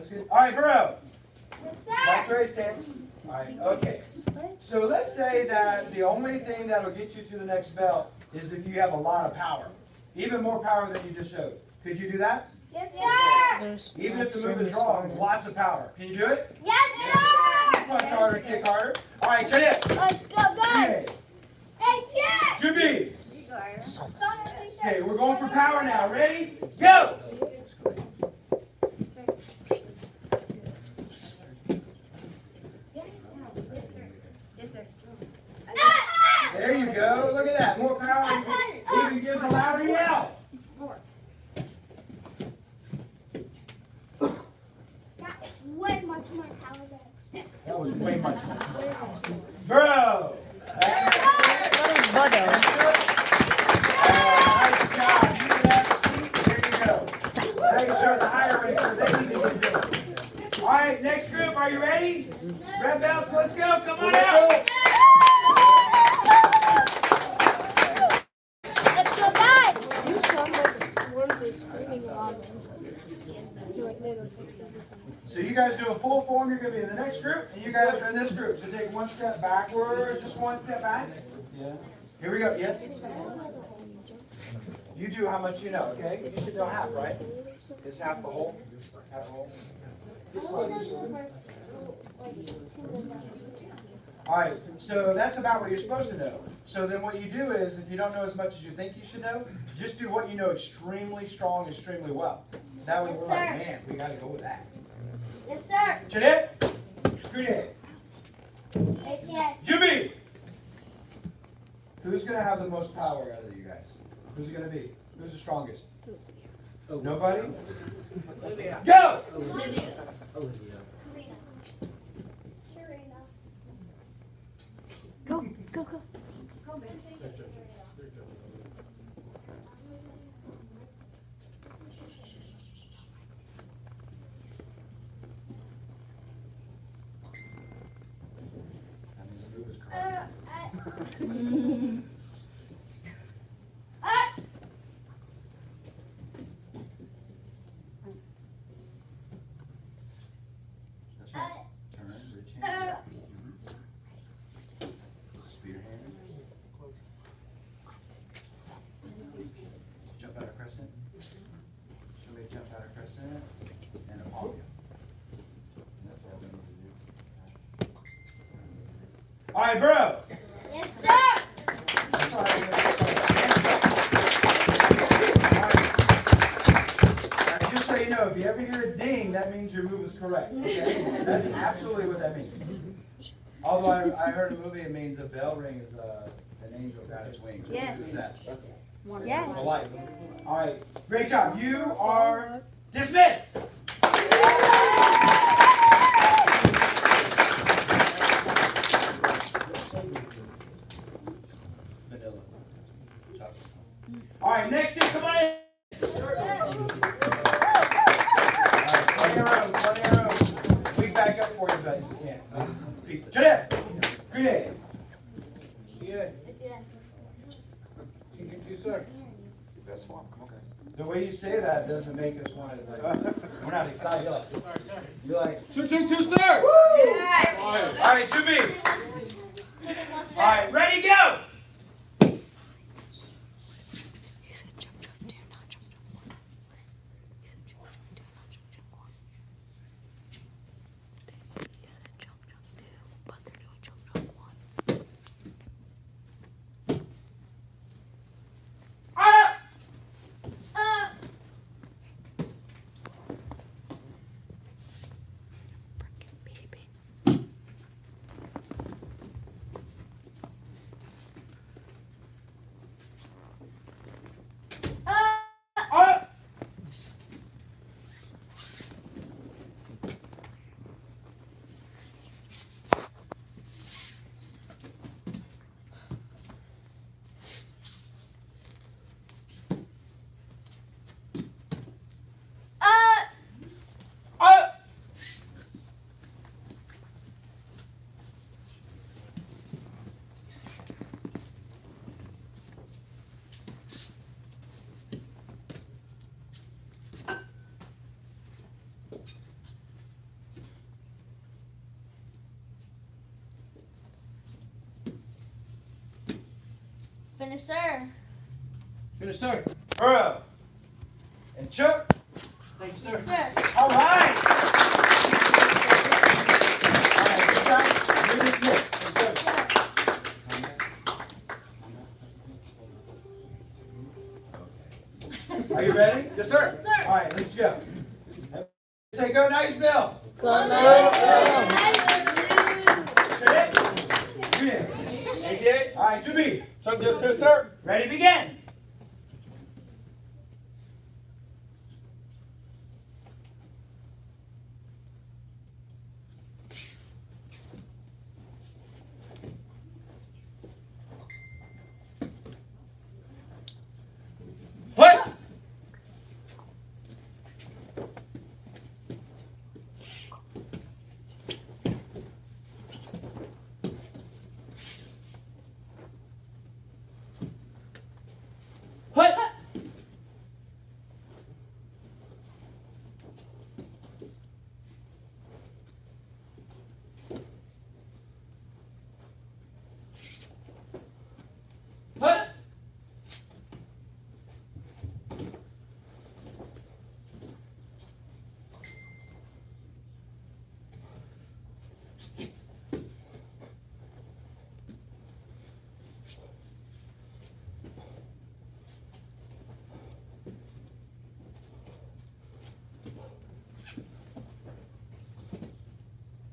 That's good. All right, Burrow. Yes, Back sir. to race stance. All right, okay. So let's say that the only thing that'll get you to the next belt is if you have a lot of power. Even more power than you just showed. Could you do that? Yes, sir. Even if the move is wrong, lots of power. Can you do it? Yes, sir. Punch harder, kick harder. All right, check it. Let's go, guys. Hey, Chad. Juby. So Okay, we're going for power now. Ready? Go! Yes, sir. There you go. Look at that. More power. Even gives a louder yell. Way much more power than expected. That was way much more power. Bro! Nice job. You have a seat. There you go. Make sure the higher racer, they need to get doing. All right, next group. Are you ready? Red belts, let's go. Come on out. Let's go, guys. You sound like one of the screaming llamas. You're like, no, no, no. So you guys do a full form. You're going to be in the next group, and you guys are in this group. So take one step backward, just one step back. Yeah. Here we go. Yes? You do how much you know, okay? You should know half, right? Is half the whole? Half the whole? All right, so that's about what you're supposed to know. So then what you do is, if you don't know as much as you think you should know, just do what you know extremely strong, extremely well. That way we're like, man, we got to go with that. Yes, sir. Jeanette? Jeanette? Hey, Chad. Jimmy! Who's going to have the most power out of you guys? Who's it going to be? Who's the strongest? Nobody? Go! Go, go, go. That means the move is correct. That's right. Turn, reach hand. Spear hand. Jump out of crescent. Show me a jump out of crescent. And a palm. And that's all we need to do. All right, bro. Yes, sir. That's all right. Now, just so you know, if you ever hear a ding, that means your move is correct. Okay? That's absolutely what that means. Although I heard a movie, it means a bell ring is an angel got its wings. Yes. What is that? Yes. For life. All right, great job. You are dismissed. Vanilla. Chocolate. All right, next is come on in. Plenty of room, plenty of room. We back up for you, but you can't. So, pizza. Jeanette. Grenade. Best form. Come on, guys. The way you say that doesn't make us want to, like, we're not excited. You're like, Two, sir. woo! All right, 2B. All right, ready, go! You said jump, jump, two, not jump, jump, one. You said jump, jump, two, not jump, jump, one. You said jump, jump, two, but they're doing jump, jump, one. Frickin' baby. Finish, sir. Finish, sir. Burrow. And choke. Thank you, sir. Sir. All right. All right, good job. You're dismissed. Let's go. Are you ready? Yes, sir. Sir. All right, let's go. Say go Niceville. Go Niceville. Say it. Junior. 88. All right, Jimmy. Chuck your two, sir. Ready, begin. What? What? What?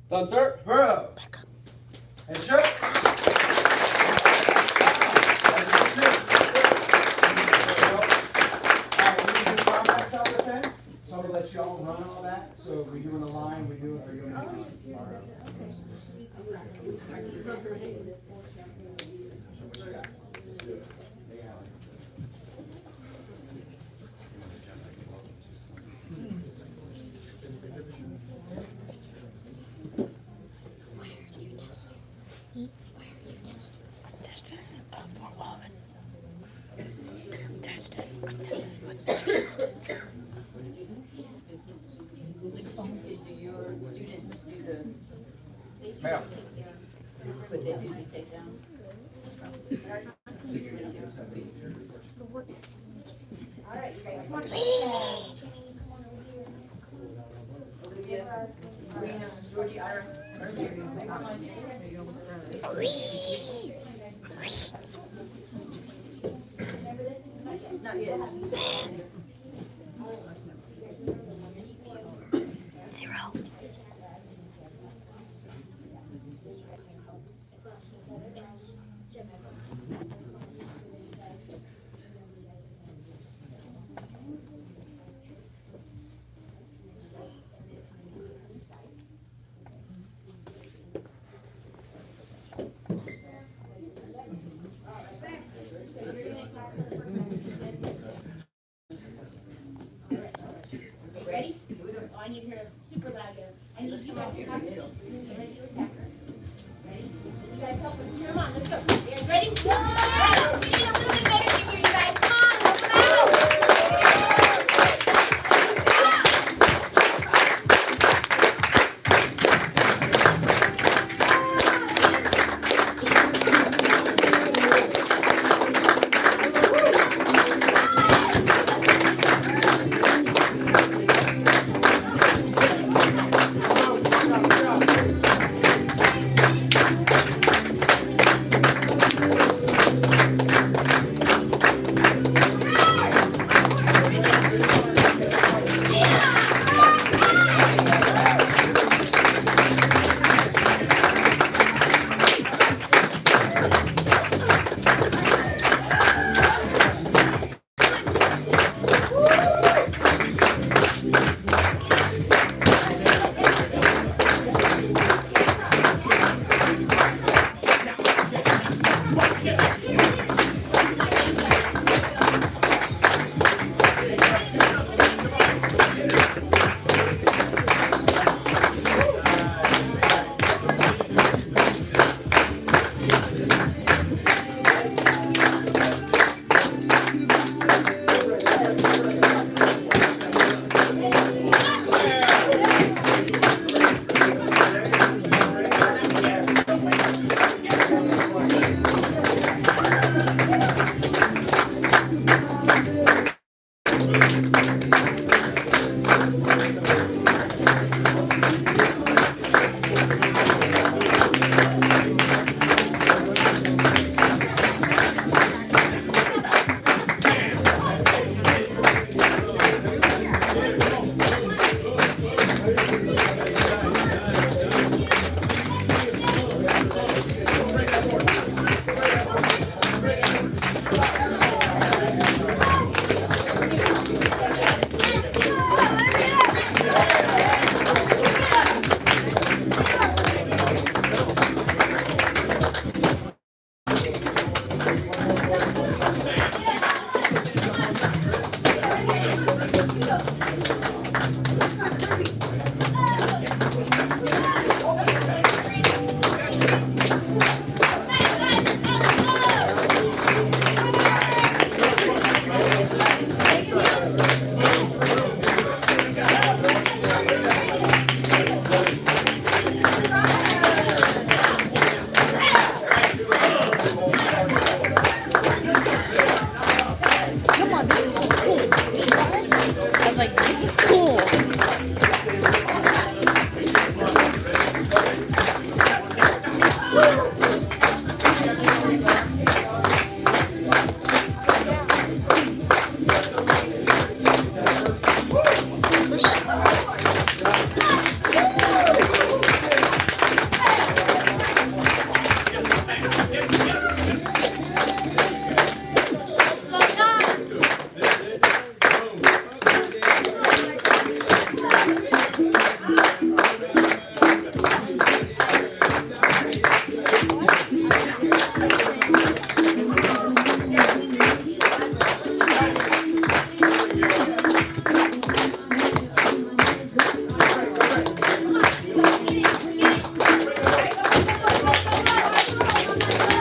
Done, sir. Burrow. And choke. So I'm gonna let you all run all that. So we do in a line, we do it, or you doing it? All right. So what you got? Let's do it. Lay out. Testing for oven. Testing. I'm testing with Mr. Shelton. Do your students do the, Ma'am. what they do, they take down? Olivia, Serena, Georgie, Ira. Not yet. Zero. Ready? I need her super loud. I need you all to talk. Ready to attack her. Ready? You guys help her. Come on, let's go. You guys ready? Go! We need a little bit better here, you guys. Come on, help them out. Come on, this is so cool. I was like, this is cool.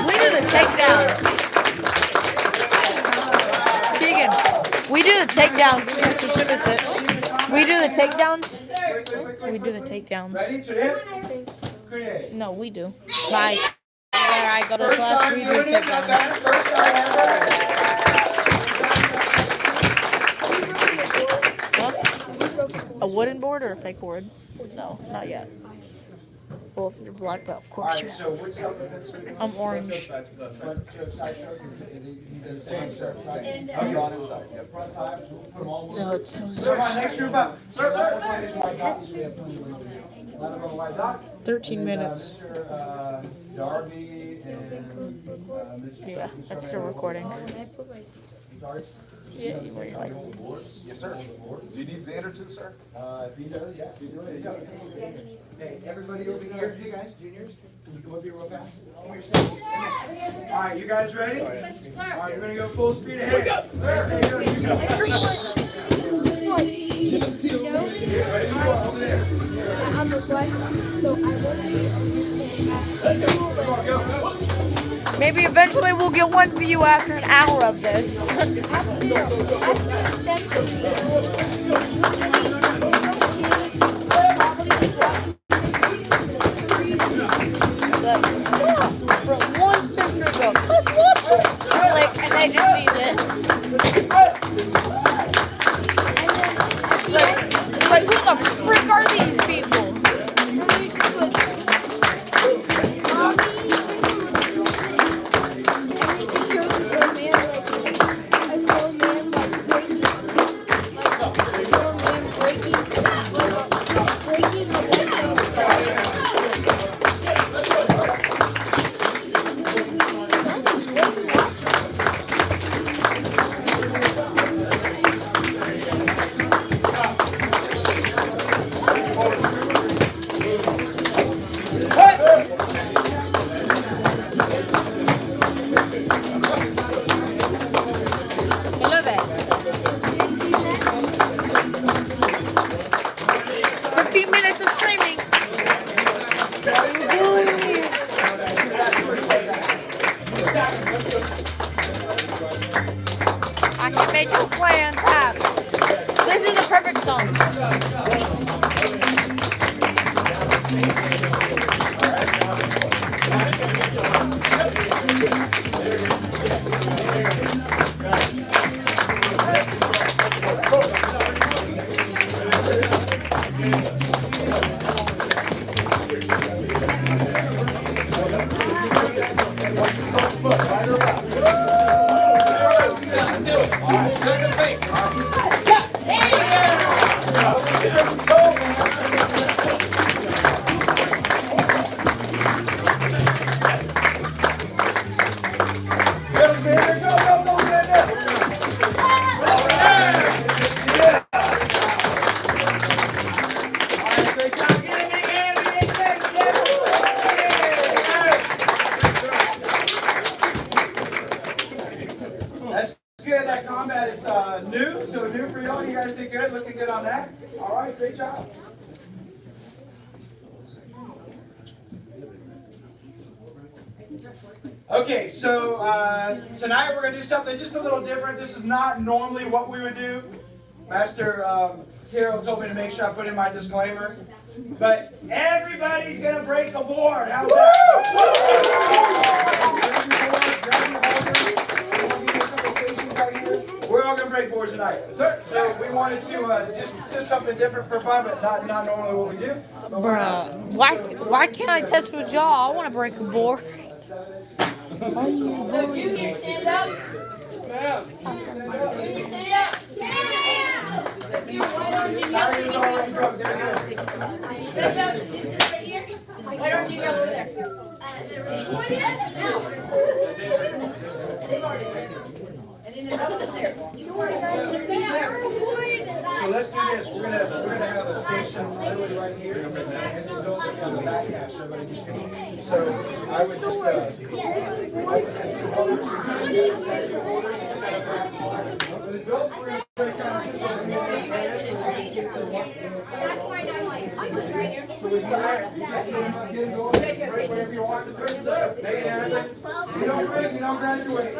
We do the takedown. Keegan, we do the takedowns. Distribute it. We do the takedowns. We do the takedowns. Ready? Create. Create. No, we do. Bye. Where I go to First class, time we do doing it, not takedowns. bad. First time ever. Huh? A wooden board or a fake board? No, not yet. Well, if you're black belt, of All course right, you are. so which supplements are you doing? I'm orange. Front choke, side choke, the same, sir. Same. And, Okay, on inside. Yep, front side, we'll put them all in one No, group. it's so So my next group up. Sir, white dots. We have plenty of Let them go white dots. 13 And then, minutes. Mr. Darby and Mr. Yeah, that's still recording. Sorry? Yeah, you were like, Yes, sir. Do you need Xander too, sir? If he does, yeah. If you do it, hey, everybody over here, you guys, juniors, can you come up here real fast? Come here, stand. Come here. All right, you guys ready? All right, we're gonna go full speed ahead. I'm a black, so I maybe eventually we'll get one view after an hour of this. From 1 cent ago. Let's watch it. Like, and they just see this. Like who the frick are these people? I love it. 15 minutes of streaming. I can make you play on tap. This is the perfect song. Okay, so tonight we're going to do something just a little different. This is not normally what we would do. Master Carol told me to make sure I put in my disclaimer. But everybody's going to break a board. How's that? We're all going to break boards tonight. So we wanted to just do something different for fun, but not normally what we do. Bruh, why can't I test with y'all? I want to break a board. Junior, stand up. Junior, stand up. Here, white orange and yellow. Tiger's already drunk. There you go. Stand up. This is right here. White orange and yellow over there. And then another one there. So let's do this. We're gonna have a station literally right here, and the adults will come back half so everybody can see. So I would just the adults we're gonna break down just like so we come back, you just get them going, break whatever you want to break. Make it happen. You don't break, you don't graduate.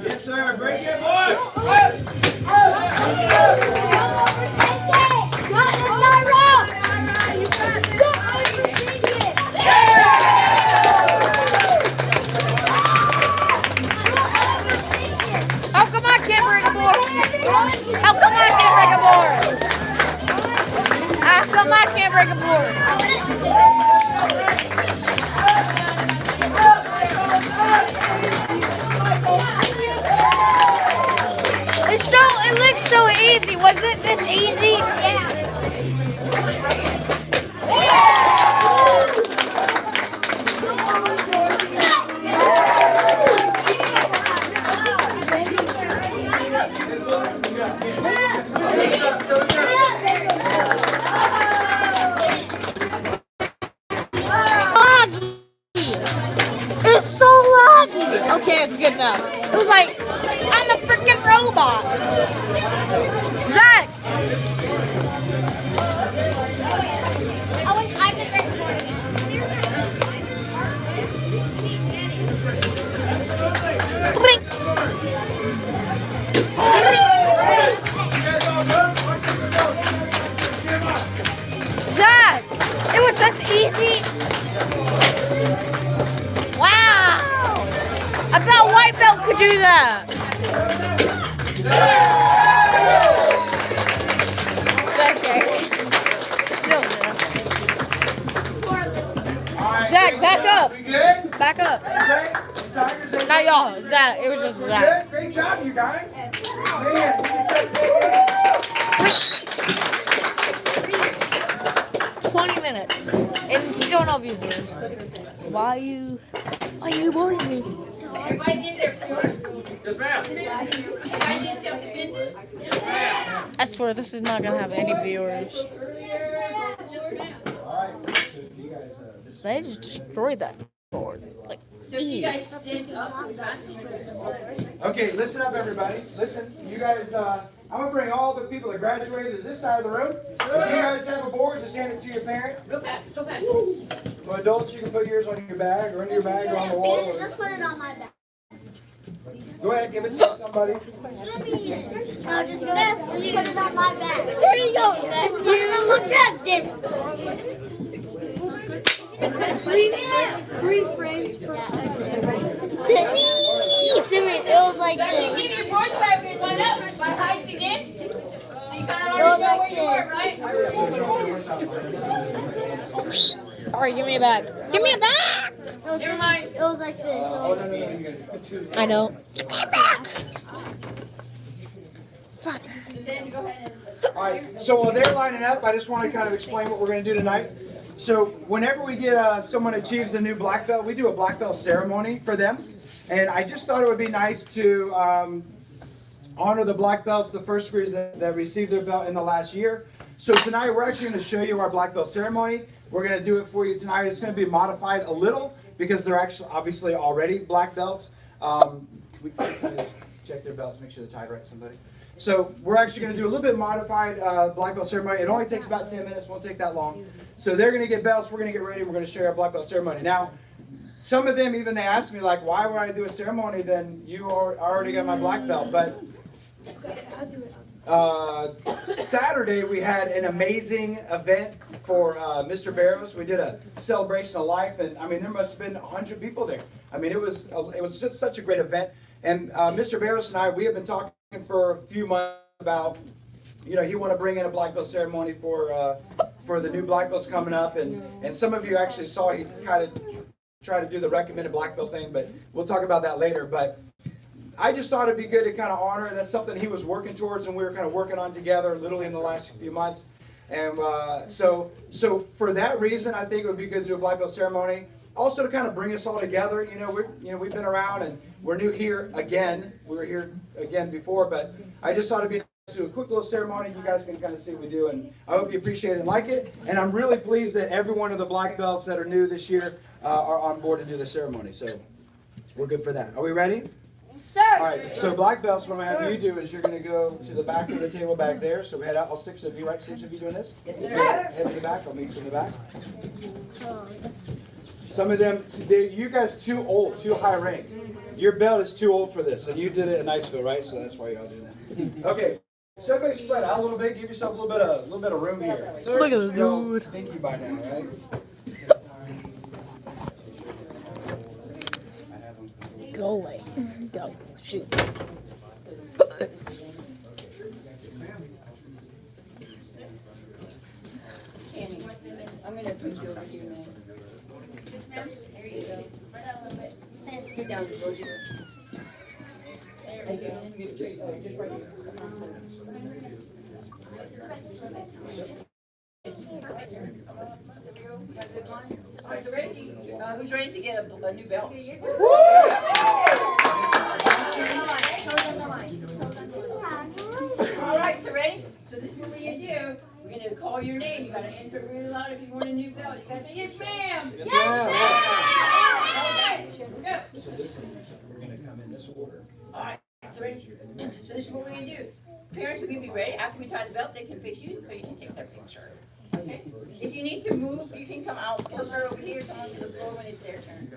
Yes, sir. Break it, boy. How come I can't break a board? How come I can't break a board? How come I can't break a board? It looks so easy. Wasn't this easy? It's so laggy. Okay, it's good now. It was like, I'm a freaking robot. Zach! Blink. Zach! It was just easy. Wow! I bet white belt could do that. Okay. Still there. Zach, back up. We good? Back up. Okay. Tigers ain't Not y'all. Zach. It was just Zach. good. Great job, you guys. Man, you said 20 minutes. And still no viewers. Why you bullying me? Everybody in there, Fjord. Yes, ma'am. Everybody in self-defenses. I swear this is not gonna have any viewers. They just destroyed that board. Like, So you guys stand up. Okay, listen up, everybody. Listen, you guys. I'm gonna bring all the people that graduated to this side of the room. If you guys have a board, just hand it to your parent. Go fast, go fast. For adults, you can put yours on your bag or in your bag or on the wall. Just put it on my back. Go ahead, give it to somebody. No, just go ahead. Just put it on my back. There you go. Just put it on my back, David. Three frames per second. It was like Keep this. your board back and one up by height again. So you kind of It was already know like where you are, this. right? alright, give me it back. Give me it back! Never mind. It was like this. It was like this. I know. Alright, so while they're lining up, I just want to kind of explain what we're going to do tonight. So whenever we get someone achieves a new black belt, we do a black belt ceremony for them. And I just thought it would be nice to honor the black belts, the first graders that received their belt in the last year. So tonight we're actually going to show you our black belt ceremony. We're going to do it for you tonight. It's going to be modified a little because they're actually obviously already black belts. We can just check their belts, make sure they're tied right, somebody. So we're actually going to do a little bit modified black belt ceremony. It only takes about 10 minutes, won't take that long. So they're going to get belts, we're going to get ready, we're going to show you our black belt ceremony. Now, some of them even they asked me like, why would I do a ceremony then you already got my black belt? But Saturday we had an amazing event for Mr. Barrows. We did a celebration of life, and I mean there must have been 100 people there. I mean it was just such a great event. And Mr. Barrows and I, we have been talking for a few months about, you know, he want to bring in a black belt ceremony for the new black belts coming up, and some of you actually saw he kind of tried to do the recommended black belt thing, but we'll talk about that later. But I just thought it'd be good to kind of honor, that's something he was working towards and we were kind of working on together literally in the last few months. And so for that reason, I think it would be good to do a black belt ceremony. Also to kind of bring us all together. We've been around and we're new here again. We were here again before, but I just thought it'd be nice to do a quick little ceremony. You guys can kind of see what we do, and I hope you appreciate it and like it. And I'm really pleased that every one of the black belts that are new this year are on board to do the ceremony. So we're good for that. Are we ready? Sir. All right, so black belts, what I'm going to have you do is you're going to go to the back of the table back there. So we had all 6 of you, right? 6 of you doing this? Yes, sir. Head to the back. I'll meet you in the back. Some of them, you guys too old, too high rank. Your belt is too old for this, and you did it in Niceville, right? So that's why y'all do that. Okay, so everybody spread out a little bit. Give yourself a little bit of room here. Look at the dude. Stinky by now, right? Go away. Go. Shoot. Channing, I'm gonna put you over here, man. There you go. Spread out a little bit. Get down, Rosie. There we go. You get straight, just right here. All right, so ready? Who's ready to get a new belt? All right, so ready? So this is what we're gonna do. We're gonna call your name. You gotta answer it really loud if you want a new belt. You gotta say, yes, ma'am. Yes, sir. Okay, here we go. So this is, we're going to come in this order. All right, so ready? So this is what we're gonna do. Parents, we're gonna be ready. After we tie the belt, they can face you so you can take their picture. Okay? If you need to move, you can come out closer over here, come onto the floor when it's their turn.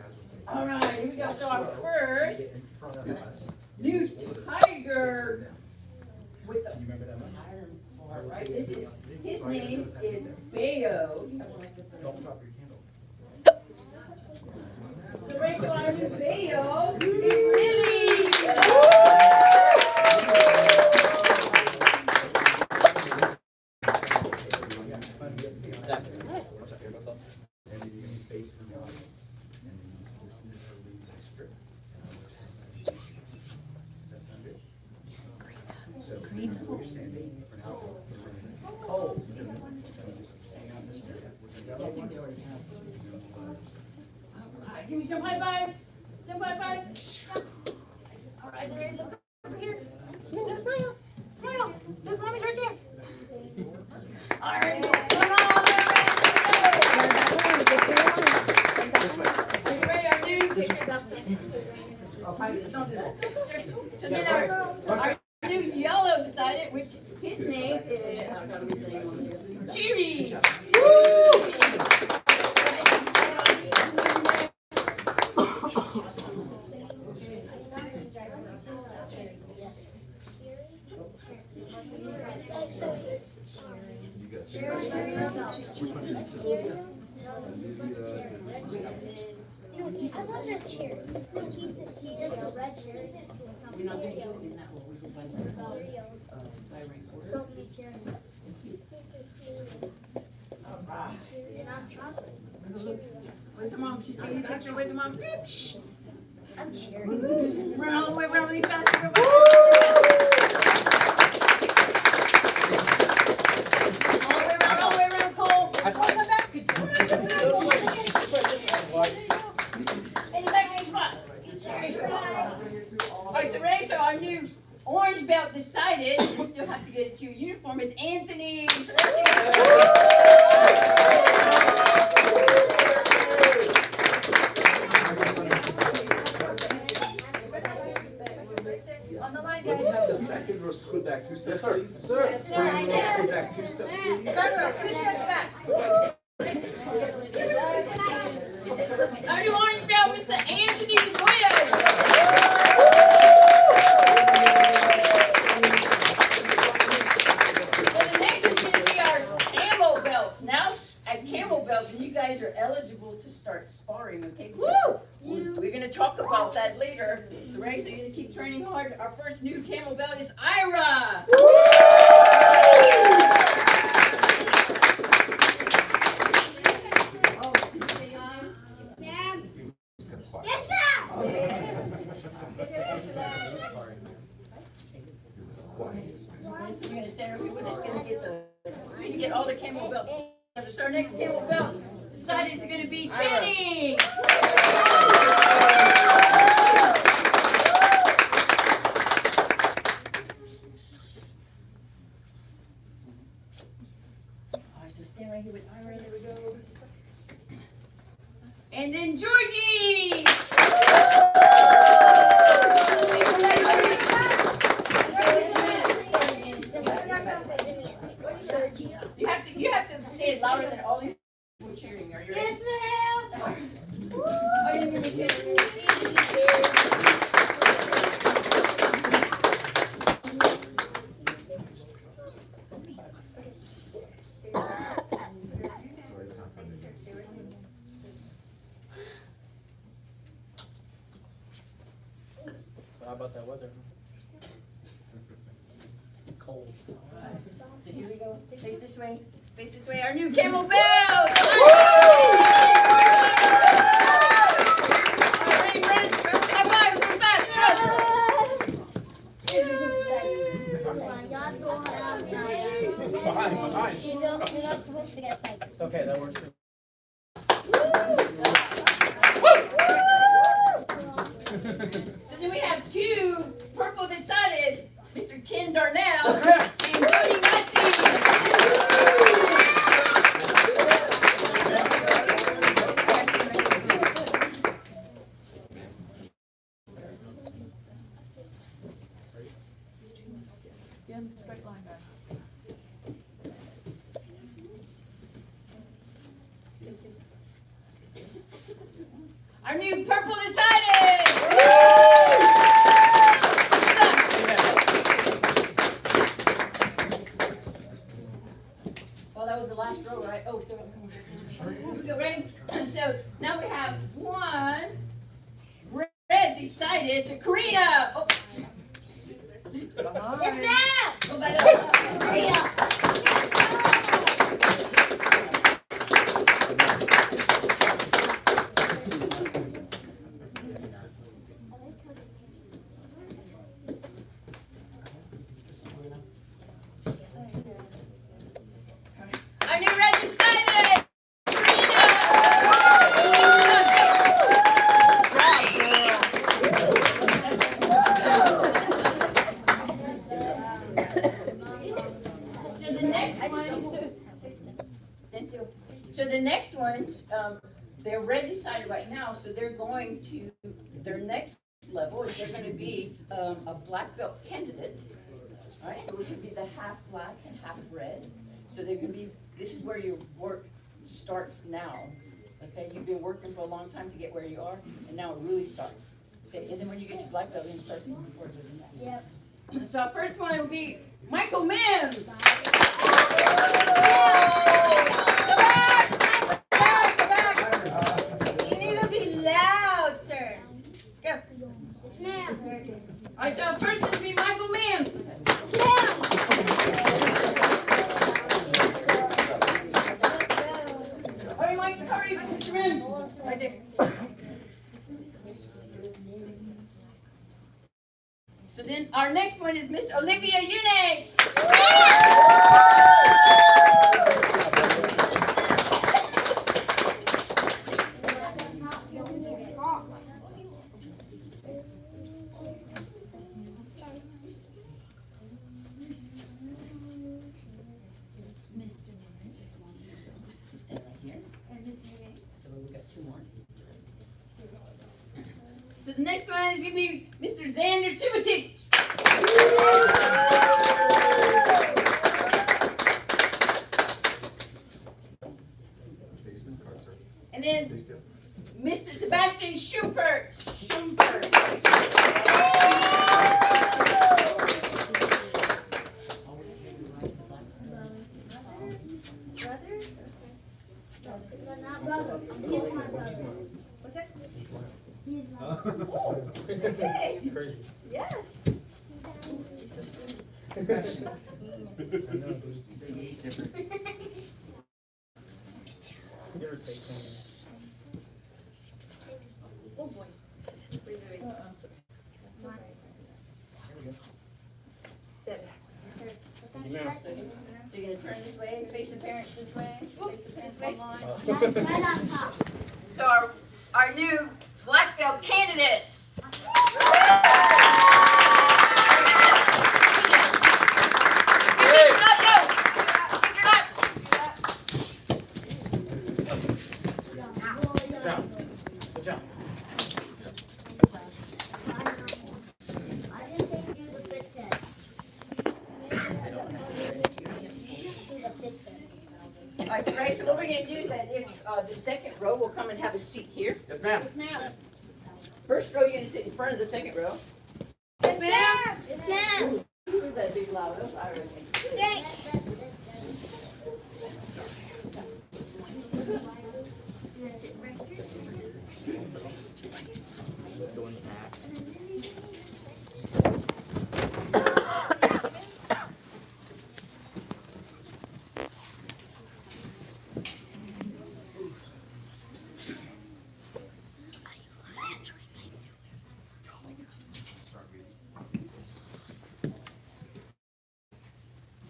All right, here we go. So our first In front of us. new tiger with the. You remember that one? All right, this is, his name is Bayo. Don't drop your candle. So Rachel, our new Bayo is Lily. All right, give me some high fives. Some high fives. All right, so ready? Look over here. Smile. Smile. Look, mommy's right there. All right, come on, are you ready? Our new. Don't do that. So then our new yellow decided, which his name is Cheery. I love that chair. He's just a red chair. We're not going to do it in that one. We can buy some. So many chairs. Alright. Not chocolate. Wait for mom. She's taking a picture. Wait for mom. Shh. I'm cheering. Run all the way around really fast. All the way around, Cole. Come back. Good job. In the back of the spot. All right, so Ray, so our new orange belt decided, you still have to get it to your uniform. uniform is Anthony. On the line, Let me guys. have the second row scoot back 2 steps, please. Sir. Second row scoot back 2 steps, please. Front row, 2 steps back. Our new orange belt, Mr. Anthony Williams. So the next is going to be our camo belts. Now, at camo belts, you guys are eligible to start sparring, okay? We're going to talk about that later. So, Ray, so you're going to keep training hard. Our first new camo belt is Ira. Yes, ma'am. So you're going to stand over here. We're just going to get all the camo belts together. So our next camo belt decided is going to be Channing. All right, so stand right here with Ira. There we go. And then Georgie. You have to say it louder than all these people cheering. Are you ready? Yes, ma'am. Are you going to say it? How about that weather? Cold. So here we go. Face this way. Face this way. Our new camo belt. All right, friends. High fives real fast. Behind. You're not supposed to get psyched. It's okay, that works. So then we have two purple decideds, Mr. Ken Darnell and Jody Massey. Our new purple decided. Well, that was the last row, right? Oh, so here we go, ready? So now we have one red decided. So Karina. Oh. Yes, ma'am. Go back up. Hurry up. Our new red decided. So the next one. Stand still. So the next ones, they're red decided right now, so they're going to, their next level is they're gonna be, a black belt candidate. All right, which would be the half black and half red. So they're gonna be, this is where your work starts now. Okay, you've been working for a long time to get where you are, and now it really starts. Okay, and then when you get your black belt, then it starts even further than that. Yep. So our first one will be Michael Mims. Go back. Go back. You need to be loud, sir. Go. Yes, ma'am. All right, so our first one will be Michael Mims. All right, Mike, hurry, Mr. Mims. Right there. So then our next one is Miss Olivia Unix. So the next one is gonna be Mr. Xander Subotic. And then Mr. Sebastian Schubert. But not brother. He's my brother. What's that? He's my brother. Okay. Yes. Oh boy. So you're gonna turn this way, face the parents this way, face the parents one line. That's right on top. So our new black belt candidates. Good job. Good job. I didn't think you would fit that. All right, so Ray, so what we're gonna do is that if the second row will come and have a seat here. Yes, ma'am. First row, you're gonna sit in front of the second row. Yes, ma'am. Yes, ma'am. Who's that big loud? Oh, I reckon. Thanks.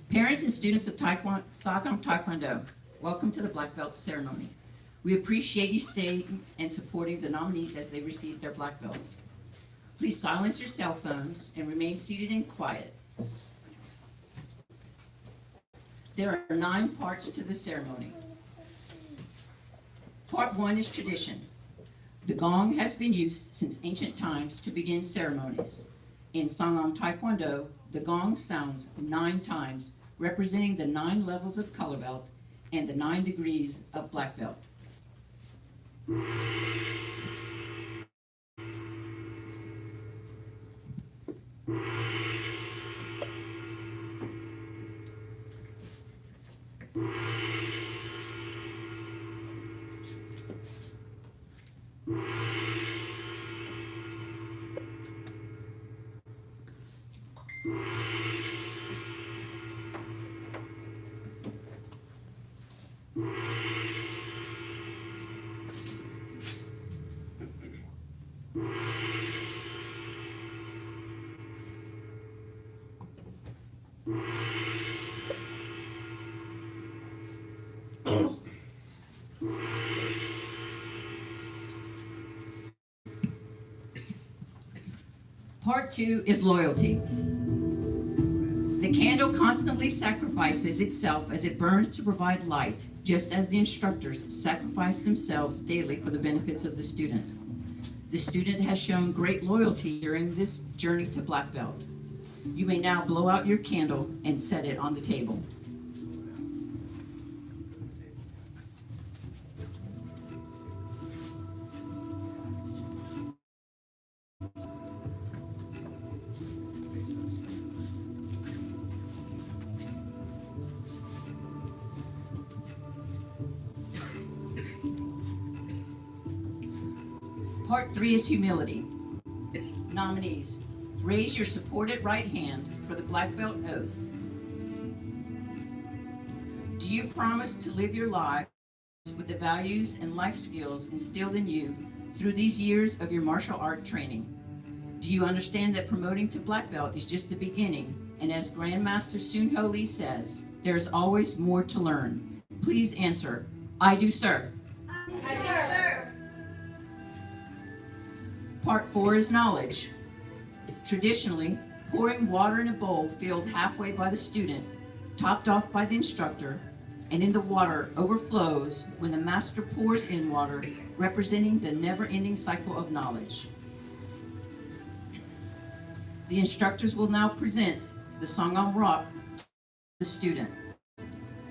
Parents and students of Sogam Taekwondo, welcome to the Black Belt ceremony. We appreciate you staying and supporting the nominees as they receive their black belts. Please silence your cell phones and remain seated and quiet. There are 9 parts to the ceremony. Part 1 is tradition. The gong has been used since ancient times to begin ceremonies. In Sogam Taekwondo, the gong sounds 9 times, representing the 9 levels of color belt and the 9 degrees of black belt. Part 2 is loyalty. The candle constantly sacrifices itself as it burns to provide light, just as the instructors sacrifice themselves daily for the benefits of the student. The student has shown great loyalty during this journey to black belt. You may now blow out your candle and set it on the table. Part 3 is humility. Nominees, raise your supported right hand for the black belt oath. Do you promise to live your life with the values and life skills instilled in you through these years of your martial art training? Do you understand that promoting to black belt is just the beginning, and as Grandmaster Soon Ho Lee says, there's always more to learn? Please answer, I do, sir. I do, sir. Part 4 is knowledge. Traditionally, pouring water in a bowl filled halfway by the student, topped off by the instructor, and then the water overflows when the master pours in water, representing the never-ending cycle of knowledge. The instructors will now present the song on rock to the student.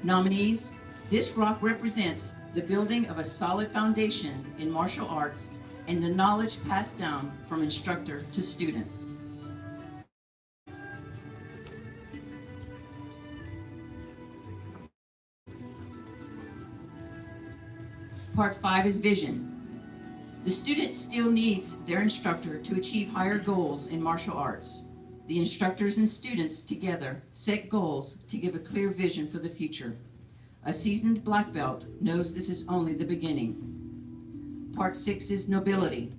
Nominees, this rock represents the building of a solid foundation in martial arts and the knowledge passed down from instructor to student. Part 5 is vision. The student still needs their instructor to achieve higher goals in martial arts. The instructors and students together set goals to give a clear vision for the future. A seasoned black belt knows this is only the beginning. Part 6 is nobility.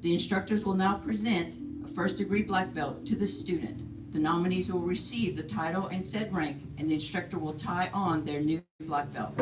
The instructors will now present a first-degree black belt to the student. The nominees will receive the title and said rank, and the instructor will tie on their new black belt.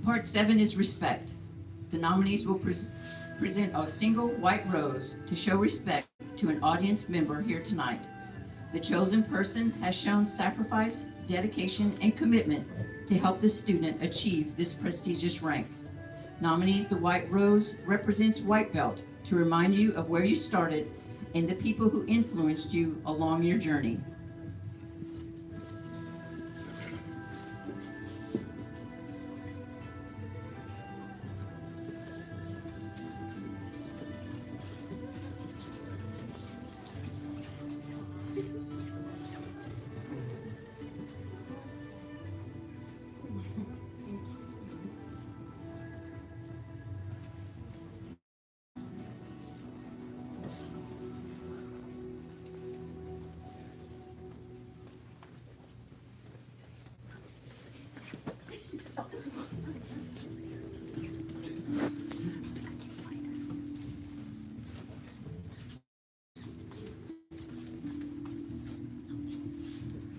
Part 7 is respect. The nominees will present a single white rose to show respect to an audience member here tonight. The chosen person has shown sacrifice, dedication, and commitment to help the student achieve this prestigious rank. Nominees, the white rose represents white belt to remind you of where you started and the people who influenced you along your journey.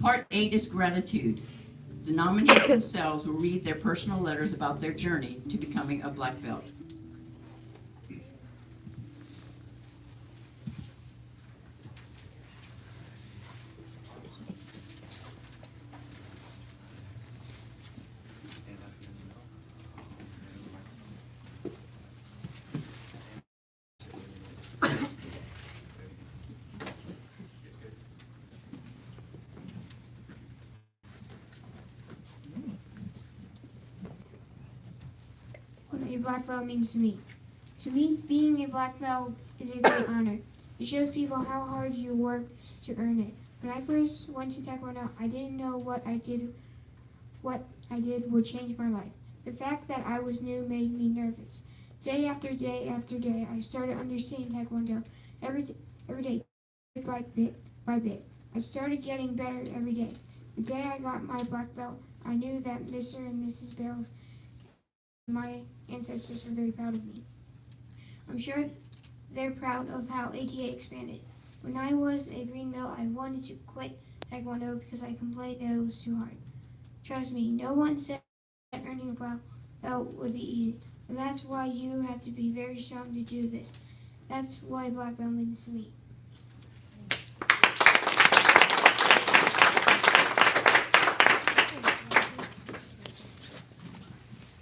Part 8 is gratitude. The nominees themselves will read their personal letters about their journey to becoming a black belt. What a black belt means to me. To me, being a black belt is a great honor. It shows people how hard you work to earn it. When I first went to Taekwondo, I didn't know what I did would change my life. The fact that I was new made me nervous. Day after day after day, I started understanding Taekwondo every day, bit by bit. I started getting better every day. The day I got my black belt, I knew that Mr. and Mrs. Bales, my ancestors, were very proud of me. I'm sure they're proud of how ATA expanded. When I was a green belt, I wanted to quit Taekwondo because I complained that it was too hard. Trust me, no one said that earning a black belt would be easy. But that's why you have to be very strong to do this. That's what a black belt means to me.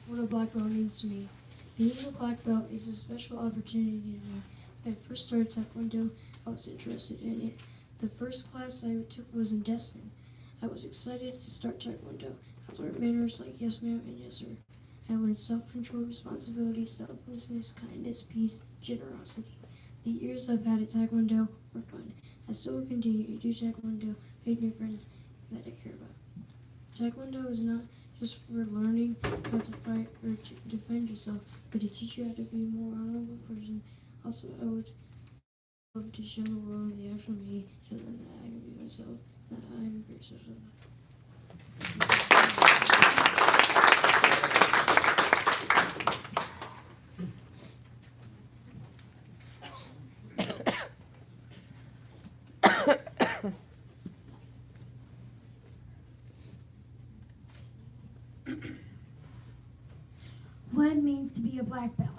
What a black belt means to me. Being a black belt is a special opportunity to me. When I first started Taekwondo, I was interested in it. The first class I took was in Destin. I was excited to start Taekwondo. I learned manners like yes ma'am and yes sir. I learned self-control, responsibility, selflessness, kindness, peace, generosity. The years I've had at Taekwondo were fun. I still will continue to do Taekwondo, make new friends that I care about. Taekwondo is not just for learning how to fight or to defend yourself, but to teach you how to be a more honorable person. Also, I would love to show the world the actual me, show them that I can be myself, that I'm very social. What it means to be a black belt.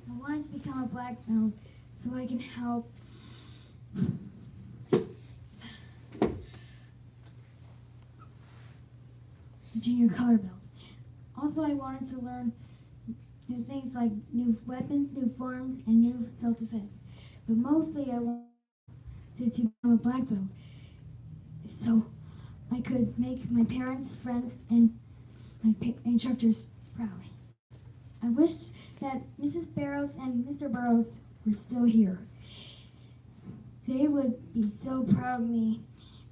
I wanted to become a black belt so I can help the junior color belts. Also, I wanted to learn new things like new weapons, new forms, and new self-defense. But mostly I wanted to become a black belt so I could make my parents, friends, and my instructors proud. I wish that Mrs. Barrows and Mr. Burrows were still here. They would be so proud of me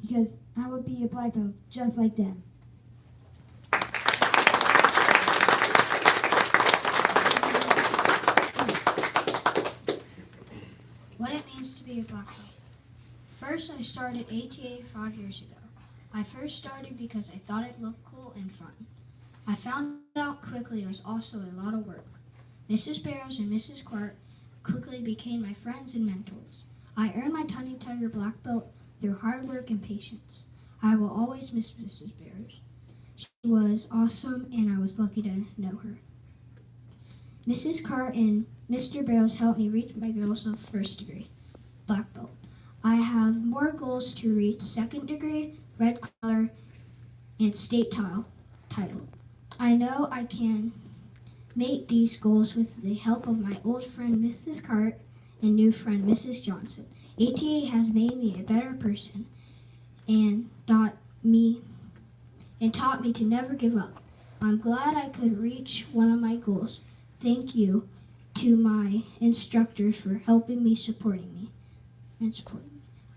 because I would be a black belt just like them. What it means to be a black belt. First, I started ATA 5 years ago. I first started because I thought it looked cool and fun. I found out quickly it was also a lot of work. Mrs. Barrows and Mrs. Quart quickly became my friends and mentors. I earned my Tiny Tiger black belt through hard work and patience. I will always miss Mrs. Barrows. She was awesome and I was lucky to know her. Mrs. Quart and Mr. Barrows helped me reach my goals of first degree black belt. I have more goals to reach second degree, red color, and state title. I know I can make these goals with the help of my old friend Mrs. Cart and new friend Mrs. Johnson. ATA has made me a better person and taught me to never give up. I'm glad I could reach one of my goals. Thank you to my instructors for helping me, supporting me.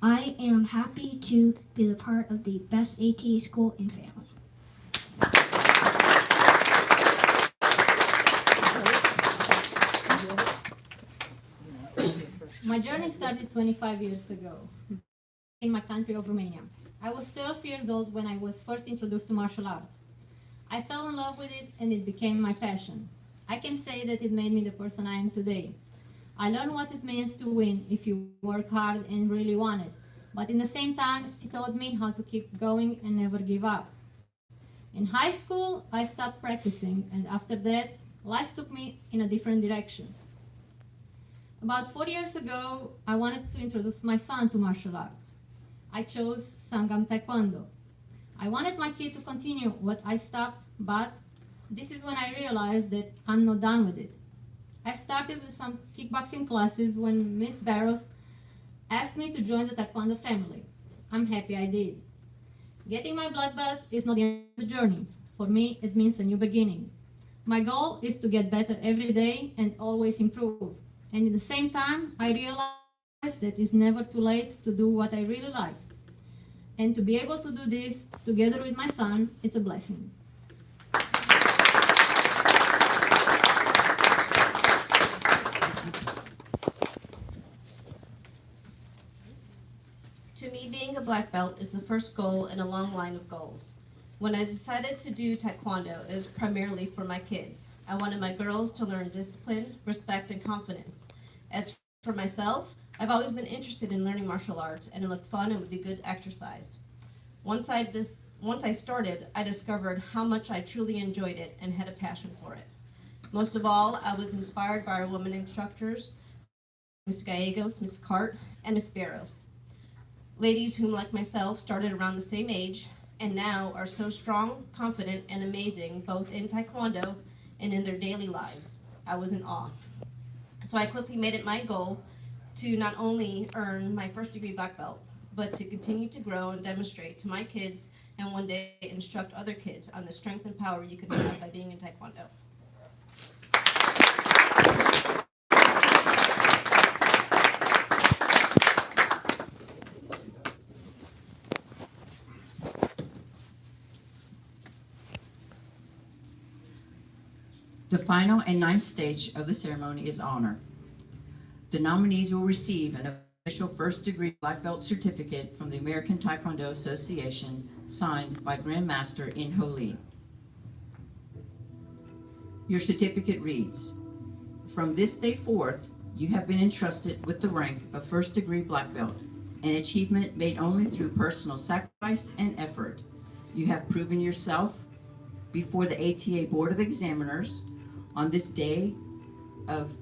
I am happy to be the part of the best ATA school and family. My journey started 25 years ago in my country of Romania. I was 12 years old when I was first introduced to martial arts. I fell in love with it and it became my passion. I can say that it made me the person I am today. I learned what it means to win if you work hard and really want it. But in the same time, it taught me how to keep going and never give up. In high school, I stopped practicing, and after that, life took me in a different direction. About 4 years ago, I wanted to introduce my son to martial arts. I chose Sangam Taekwondo. I wanted my kid to continue what I stopped, but this is when I realized that I'm not done with it. I started with some kickboxing classes when Miss Barrows asked me to join the Taekwondo family. I'm happy I did. Getting my black belt is not the end of the journey. For me, it means a new beginning. My goal is to get better every day and always improve. And at the same time, I realize that it's never too late to do what I really like. And to be able to do this together with my son, it's a blessing. To me, being a black belt is the first goal in a long line of goals. When I decided to do Taekwondo, it was primarily for my kids. I wanted my girls to learn discipline, respect, and confidence. As for myself, I've always been interested in learning martial arts, and it looked fun and would be good exercise. Once I started, I discovered how much I truly enjoyed it and had a passion for it. Most of all, I was inspired by our women instructors, Miss Gallegos, Miss Cart, and Miss Barrows. Ladies whom, like myself, started around the same age and now are so strong, confident, and amazing both in Taekwondo and in their daily lives. I was in awe. So I quickly made it my goal to not only earn my first degree black belt, but to continue to grow and demonstrate to my kids and one day instruct other kids on the strength and power you can have by being in Taekwondo. final and ninth stage of the ceremony is honor. The nominees will receive an official first-degree black belt certificate from the American Taekwondo Association, signed by Grandmaster In-Ho Lee. Your certificate reads, "From this day forth, you have been entrusted with the rank of first-degree black belt, an achievement made only through personal sacrifice and effort. You have proven yourself before the ATA Board of Examiners on this day of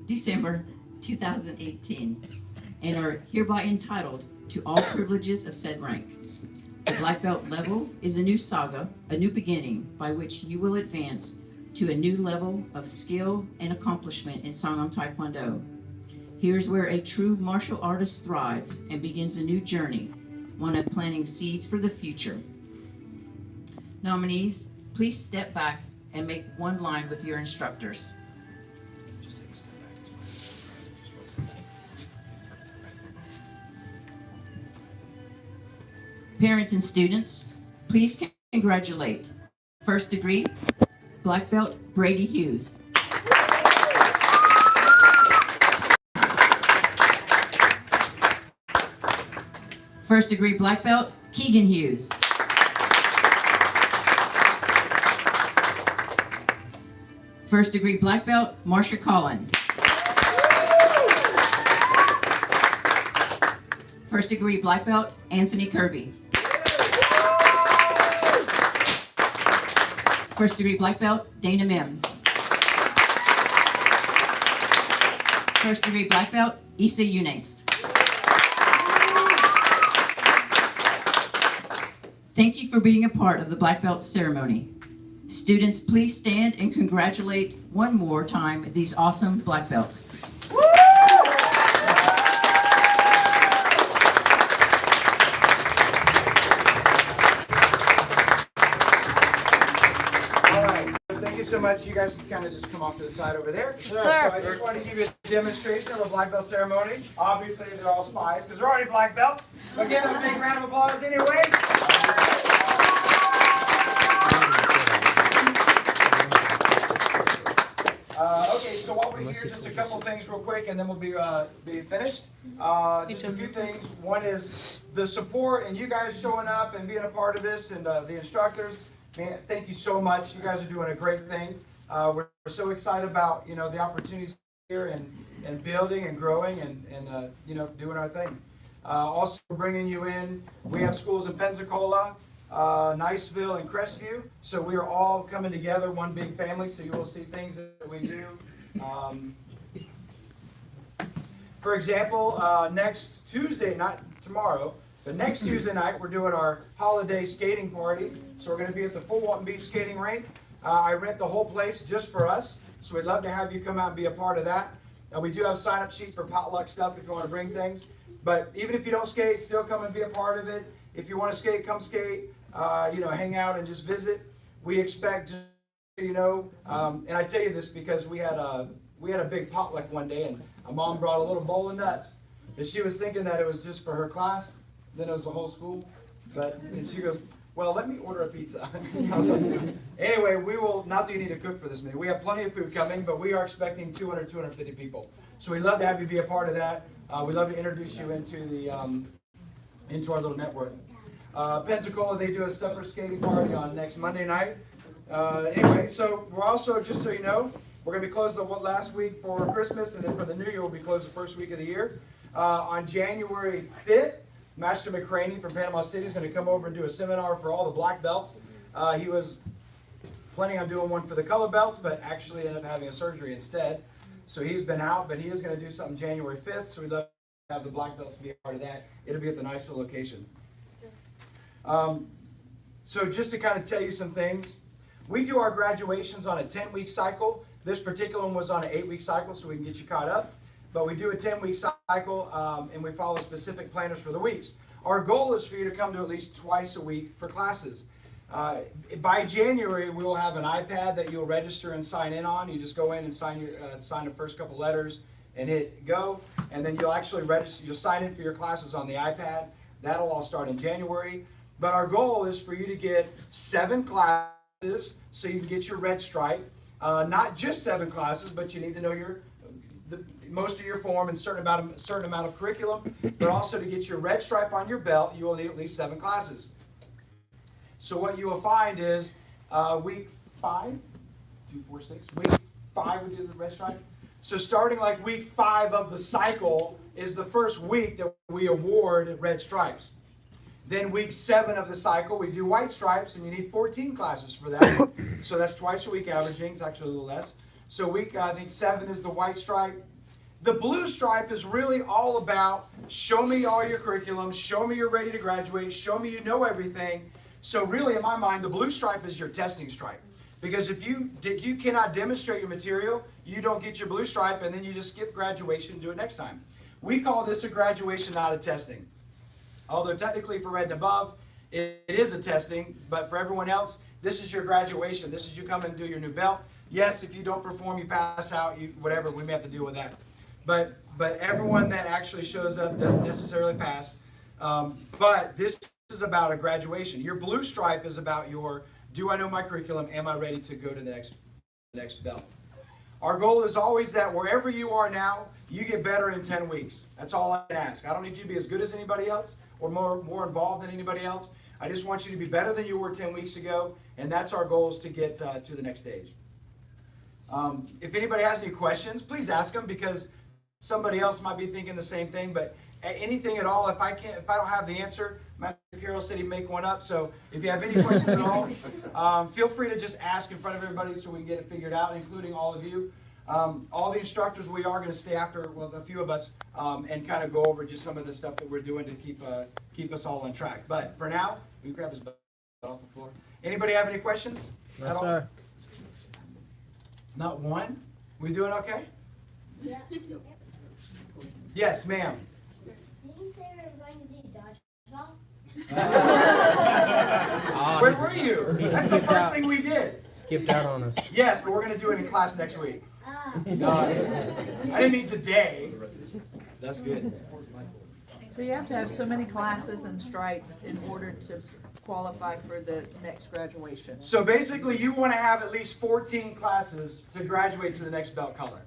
December 2018, and are hereby entitled to all privileges of said rank. The black belt level is a new saga, a new beginning by which you will advance to a new level of skill and accomplishment in Sangam Taekwondo. Here's where a true martial artist thrives and begins a new journey, one of planting seeds for the future." Nominees, please step back and make one line with your instructors. Parents and students, please congratulate first degree black belt Brady Hughes. First degree black belt Keegan Hughes. First degree black belt Marsha Collin. First degree black belt Anthony Kirby. First degree black belt Dana Mims. First degree black belt Issa Unangst. Thank you for being a part of the black belt ceremony. Students, please stand and congratulate one more time these awesome black belts. So much. You guys can kind of just come off to the side over there. Sir. So I just want to give you a demonstration of a black belt ceremony. Obviously, they're all spies because they're already black belts. But give them a big round of applause anyway. Okay, so while we're here, just a couple things real quick, and then we'll be finished. Just a few things. One is the support and you guys showing up and being a part of this, and the instructors. Man, thank you so much. You guys are doing a great thing. We're so excited about the opportunities here and building and growing and doing our thing. Also bringing you in. We have schools in Pensacola, Niceville, and Crestview. So we are all coming together, one big family. So you will see things that we do. For example, next Tuesday, not tomorrow. The next Tuesday night, we're doing our holiday skating party. So we're going to be at the Full Walton Beach skating rink. I rent the whole place just for us. So we'd love to have you come out and be a part of that. We do have sign-up sheets for potluck stuff if you want to bring things. But even if you don't skate, still come and be a part of it. If you want to skate, come skate. Hang out and just visit. We expect, and I tell you this because we had a big potluck one day, and a mom brought a little bowl of nuts. And she was thinking that it was just for her class. Then it was the whole school. And she goes, "Well, let me order a pizza." I was like, anyway, we will, not that you need to cook for this many. We have plenty of food coming, but we are expecting 200, 250 people. So we'd love to have you be a part of that. We'd love to introduce you into our little network. Pensacola, they do a supper skating party on next Monday night. Anyway, so we're also, just so you know, we're going to be closed the last week for Christmas, and then for the New Year, we'll be closed the first week of the year. On January 5th, Master McCraney from Panama City is going to come over and do a seminar for all the black belts. He was planning on doing one for the color belts, but actually ended up having a surgery instead. So he's been out, but he is going to do something January 5th, so we'd love to have the black belts be a part of that. It'll be at the Niceville location. So just to kind of tell you some things, we do our graduations on a 10-week cycle. This particular one was on an 8-week cycle, so we can get you caught up. But we do a 10-week cycle, and we follow specific planners for the weeks. Our goal is for you to come to at least twice a week for classes. By January, we will have an iPad that you'll register and sign in on. You just go in and sign the first couple letters and hit go. And then you'll actually register. You'll sign in for your classes on the iPad. That'll all start in January. But our goal is for you to get 7 classes so you can get your red stripe. Not just 7 classes, but you need to know most of your form and certain amount of curriculum, but also to get your red stripe on your belt, you will need at least 7 classes. So what you will find is week 5, 2, 4, 6, week 5 we do the red stripe. So starting like week 5 of the cycle is the first week that we award red stripes. Then week 7 of the cycle we do white stripes, and you need 14 classes for that. So that's twice a week averaging. It's actually a little less. So week I think 7 is the white stripe. The blue stripe is really all about show me all your curriculum, show me you're ready to graduate, show me you know everything. So really, in my mind, the blue stripe is your testing stripe. Because if you cannot demonstrate your material, you don't get your blue stripe, and then you just skip graduation and do it next time. We call this a graduation, not a testing. Although technically for red and above, it is a testing, but for everyone else, this is your graduation. This is you come and do your new belt. Yes, if you don't perform, you pass out, whatever, we may have to deal with that. But everyone that actually shows up doesn't necessarily pass. But this is about a graduation. Your blue stripe is about your, do I know my curriculum? Am I ready to go to the next belt? Our goal is always that wherever you are now, you get better in 10 weeks. That's all I can ask. I don't need you to be as good as anybody else or more involved than anybody else. I just want you to be better than you were 10 weeks ago, and that's our goal, is to get to the next stage. If anybody has any questions, please ask them, because somebody else might be thinking the same thing. But anything at all, if I don't have the answer, Master Carroll said he'd make one up. So if you have any questions at all, feel free to just ask in front of everybody so we can get it figured out, including all of you. All the instructors, we are going to stay after, well, a few of us, and kind of go over just some of the stuff that we're doing to keep us all on track. But for now, we can grab his butt off the floor. Anybody have any questions? Yes, sir. Not one? We doing okay? Yeah. Yes, ma'am. Did you say we were going to do dodgeball? Where were you? That's the first thing we did. Skipped out on us. Yes, but we're going to do it in class next week. No, I didn't mean today. That's good. So you have to have so many classes and stripes in order to qualify for the next graduation. So basically, you want to have at least 14 classes to graduate to the next belt color.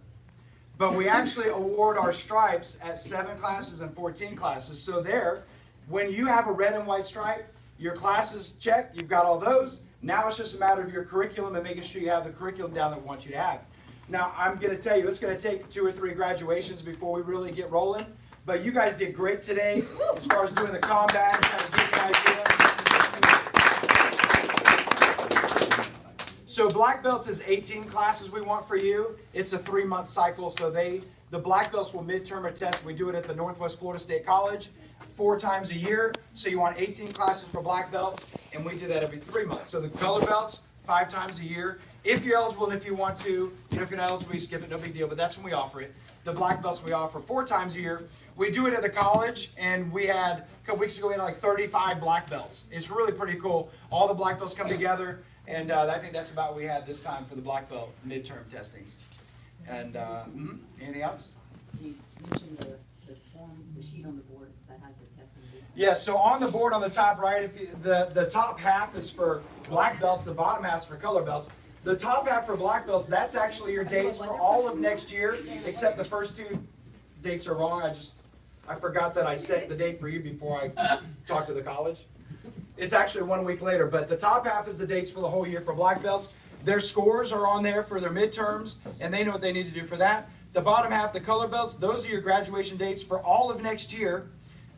But we actually award our stripes at 7 classes and 14 classes. So there, when you have a red and white stripe, your classes checked, you've got all those. Now it's just a matter of your curriculum and making sure you have the curriculum down that we want you to have. Now, I'm going to tell you, it's going to take 2 or 3 graduations before we really get rolling. But you guys did great today as far as doing the combat and kind of getting an idea. So black belts is 18 classes we want for you. It's a 3-month cycle, so the black belts will midterm a test. We do it at the Northwest Florida State College 4 times a year. So you want 18 classes for black belts, and we do that every 3 months. So the color belts, 5 times a year. If you're eligible and if you want to, if you're not eligible, you skip it, no big deal, but that's when we offer it. The black belts we offer 4 times a year. We do it at the college, and we had, a couple weeks ago, we had like 35 black belts. It's really pretty cool. All the black belts come together, and I think that's about what we had this time for the black belt midterm testings. And anything else? You mentioned the form, the sheet on the board that has the testing data. Yeah, so on the board on the top right, the top half is for black belts, the bottom half is for color belts. The top half for black belts, that's actually your dates for all of next year, except the first 2 dates are wrong. I forgot that I set the date for you before I talked to the college. It's actually 1 week later, but the top half is the dates for the whole year for black belts. Their scores are on there for their midterms, and they know what they need to do for that. The bottom half, the color belts, those are your graduation dates for all of next year.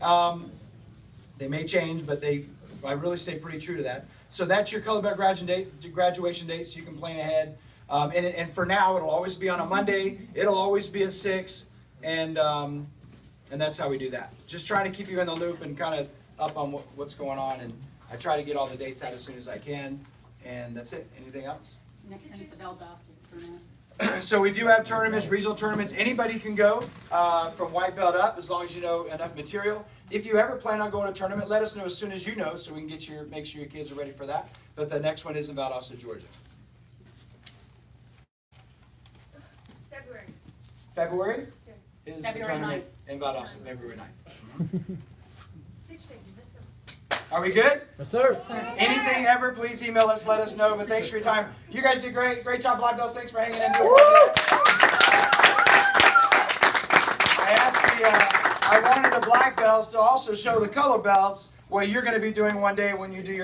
They may change, but I really stay pretty true to that. So that's your color belt graduation date, so you can plan ahead. And for now, it'll always be on a Monday. It'll always be at 6, and that's how we do that. Just trying to keep you in the loop and kind of up on what's going on, and I try to get all the dates out as soon as I can, and that's it. Anything else? Next time for Valdosta tournament. So we do have tournaments, regional tournaments. Anybody can go from white belt up as long as you know enough material. If you ever plan on going to a tournament, let us know as soon as you know so we can make sure your kids are ready for that. But the next one is in Valdosta, Georgia. February is the tournament in Valdosta, February 9th. Are we good? Yes, sir. Anything ever, please email us, let us know. But thanks for your time. You guys did great. Great job, Black Belts. Thanks for hanging in. I wanted the black belts to also show the color belts what you're going to be doing one day when you do your